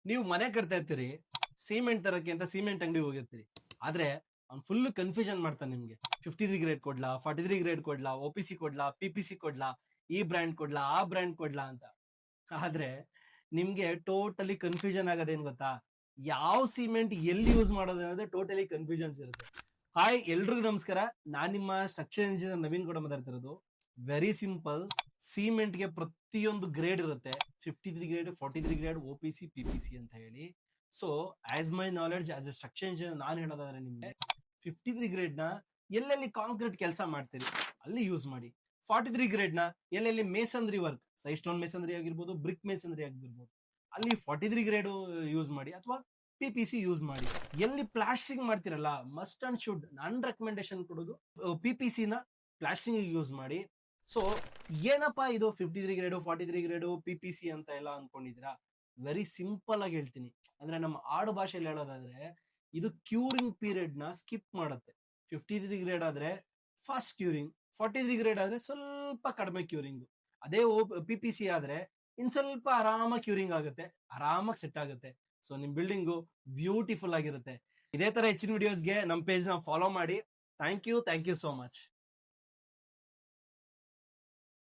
ನೀವು ಮನೆ ಕಟ್ತಾ ಇರ್ತೀರಿ, ಸಿಮೆಂಟ್ ತರಕ್ಕೆ ಅಂತ ಸಿಮೆಂಟ್ ಅಂಗಡಿ ಹೋಗಿರ್ತೀರಿ. ಆದ್ರೆ ಅವ್ನು ಫುಲ್ ಕನ್ಫ್ಯೂಷನ್ ಮಾಡ್ತಾನೆ ನಿಮ್ಗೆ. 53 ಗ್ರೇಡ್ ಕೊಡ್ಲಾ, 43 ಗ್ರೇಡ್ ಕೊಡ್ಲಾ, OPC ಕೊಡ್ಲಾ, PPC ಕೊಡ್ಲಾ, ಈ ಬ್ರ್ಯಾಂಡ್ ಕೊಡ್ಲಾ, ಆ ಬ್ರ್ಯಾಂಡ್ ಕೊಡ್ಲಾ ಅಂತ. ಆದ್ರೆ ನಿಮ್ಗೆ ಟೋಟಲಿ ಕನ್ಫ್ಯೂಷನ್ ಆಗೋದೇನ್ ಗೊತ್ತಾ? ಯಾವ ಸಿಮೆಂಟ್ ಎಲ್ಲಿ ಯೂಸ್ ಮಾಡೋದು ಅನ್ನೋದೇ ಟೋಟಲಿ ಕನ್ಫ್ಯೂಷನ್ಸ್ ಇರುತ್ತೆ. ಹಾಯ್ ಎಲ್ರಿಗೂ ನಮಸ್ಕಾರ, ನಾನ್ ನಿಮ್ಮ ಸ್ಟ್ರಕ್ಚರ್ ಇಂಜಿನಿಯರ್ ನವೀನ್ ಕೂಡ ಮಾತಾಡ್ತಿರೋದು. ವೆರಿ ಸಿಂಪಲ್, ಸಿಮೆಂಟ್ಗೆ ಪ್ರತಿಯೊಂದು ಗ್ರೇಡ್ ಇರುತ್ತೆ. 53 ಗ್ರೇಡ್, 43 ಗ್ರೇಡ್, OPC, PPC ಅಂತ ಹೇಳಿ. So as my knowledge as A structure engineer ನಾನು ಹೇಳೋದಾದ್ರೆ ನಿಮ್ಗೆ 53 ಗ್ರೇಡ್ ನ ಎಲ್ಲೆಲ್ಲಿ ಕಾಂಕ್ರೀಟ್ ಕೆಲಸ ಮಾಡ್ತೀರಿ ಅಲ್ಲಿ ಯೂಸ್ ಮಾಡಿ. 43 ಗ್ರೇಡ್ ನ ಎಲ್ಲೆಲ್ಲಿ ಮೇಸನ್ರಿ ವರ್ಕ್, ಸೈ ಸ್ಟೋನ್ ಮೇಸನ್ರಿ ಆಗಿರ್ಬೋದು, ಬ್ರಿಕ್ ಮೇಸನ್ರಿ ಆಗಿರ್ಬೋದು, ಅಲ್ಲಿ 43 ಗ್ರೇಡ್ ಯೂಸ್ ಮಾಡಿ. ಅಥವಾ PPC ಯೂಸ್ ಮಾಡಿ. ಎಲ್ಲಿ ಪ್ಲಾಸ್ಟಿಂಗ್ ಮಾಡ್ತಿರಲ್ಲ, ಮಸ್ಟ್ ಅಂಡ್ ಶುಡ್ ನನ್ನ ರೆಕಮೆಂಡೇಶನ್ ಕೊಡೋದು PPC ನ ಪ್ಲಾಸ್ಟಿಂಗ್ ಯೂಸ್ ಮಾಡಿ. ಸೊ ಏನಪ್ಪಾ ಇದು 53 ಗ್ರೇಡು, 43 ಗ್ರೇಡು, PPC ಅಂತ ಎಲ್ಲ ಅನ್ಕೊಂಡಿದ್ದೀರಾ? ವೆರಿ ಸಿಂಪಲ್ ಆಗಿ ಹೇಳ್ತೀನಿ. ಅಂದ್ರೆ ನಮ್ಮ ಆಡು ಭಾಷೆಯಲ್ಲಿ ಹೇಳೋದಾದ್ರೆ, ಇದು ಕ್ಯೂರಿಂಗ್ ಪೀರಿಯಡ್ ನ ಸ್ಕಿಪ್ ಮಾಡುತ್ತೆ. 53 ಗ್ರೇಡ್ ಆದ್ರೆ ಫಾಸ್ಟ್ ಕ್ಯೂರಿಂಗ್, 43 ಗ್ರೇಡ್ ಆದ್ರೆ ಸ್ವಲ್ಪ ಕಡಿಮೆ ಕ್ಯೂರಿಂಗ್. ಅದೇ PPC ಆದ್ರೆ ಇನ್ ಸ್ವಲ್ಪ ಆರಾಮಾಗಿ ಕ್ಯೂರಿಂಗ್ ಆಗುತ್ತೆ, ಆರಾಮಾಗಿ ಸೆಟ್ ಆಗುತ್ತೆ. ಸೊ ನಿಮ್ ಬಿಲ್ಡಿಂಗು ಬ್ಯೂಟಿಫುಲ್ ಆಗಿರುತ್ತೆ. ಇದೇ ತರ ಹೆಚ್ಚಿನ ವಿಡಿಯೋಸ್ಗೆ ನಮ್ಮ ಪೇಜ್ ನ ಫಾಲೋ ಮಾಡಿ. Thank you so much.